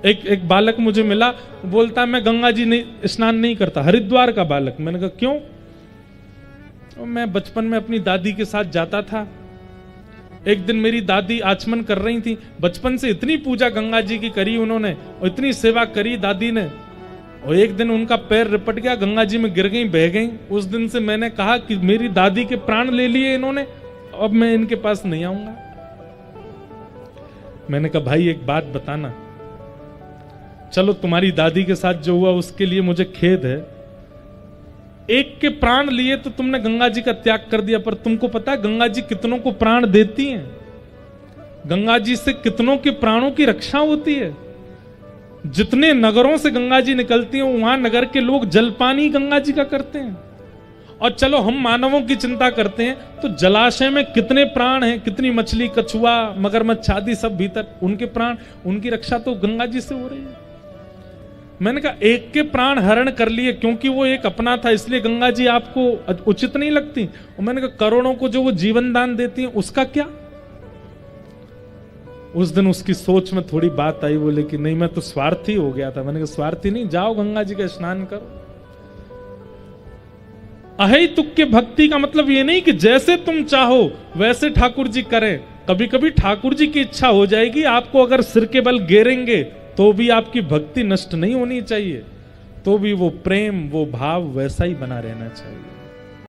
एक बालक मुझे मिला, बोलता मैं गंगा जी नहीं स्नान नहीं करता, हरिद्वार का बालक। मैंने कहा क्यों? और मैं बचपन में अपनी दादी के साथ जाता था। एक दिन मेरी दादी आचमन कर रही थी, बचपन से इतनी पूजा गंगा जी की करी उन्होंने और इतनी सेवा करी दादी ने, और एक दिन उनका पैर रिपट गया, गंगा जी में गिर गई, बह गई। उस दिन से मैंने कहा कि मेरी दादी के प्राण ले लिए इन्होंने, अब मैं इनके पास नहीं आऊंगा। मैंने कहा भाई एक बात बताना, चलो तुम्हारी दादी के साथ जो हुआ उसके लिए मुझे खेद है, एक के प्राण लिए तो तुमने गंगा जी का त्याग कर दिया, पर तुमको पता है गंगा जी कितनों को प्राण देती हैं? गंगा जी से कितनों के प्राणों की रक्षा होती है। जितने नगरों से गंगा जी निकलती हैं वहां नगर के लोग जलपानी गंगा जी का करते हैं। और चलो हम मानवों की चिंता करते हैं तो जलाशय में कितने प्राण हैं, कितनी मछली, कछुआ, मगरमच्छ आदि सब भीतर, उनके प्राण, उनकी रक्षा तो गंगा जी से हो रही है। मैंने कहा एक के प्राण हरण कर लिए क्योंकि वो एक अपना था, इसलिए गंगा जी आपको उचित नहीं लगती? और मैंने कहा करोड़ों को जो वो जीवन दान देती हैं उसका क्या? उस दिन उसकी सोच में थोड़ी बात आई, बोले कि नहीं मैं तो स्वार्थी हो गया था। मैंने कहा स्वार्थी नहीं, जाओ गंगा जी का स्नान करो। अहेतुक के भक्ति का मतलब ये नहीं कि जैसे तुम चाहो वैसे ठाकुर जी करें। कभी कभी ठाकुर जी की इच्छा हो जाएगी, आपको अगर सिर के बल गिरेंगे तो भी आपकी भक्ति नष्ट नहीं होनी चाहिए, तो भी वो प्रेम, वो भाव वैसा ही बना रहना चाहिए।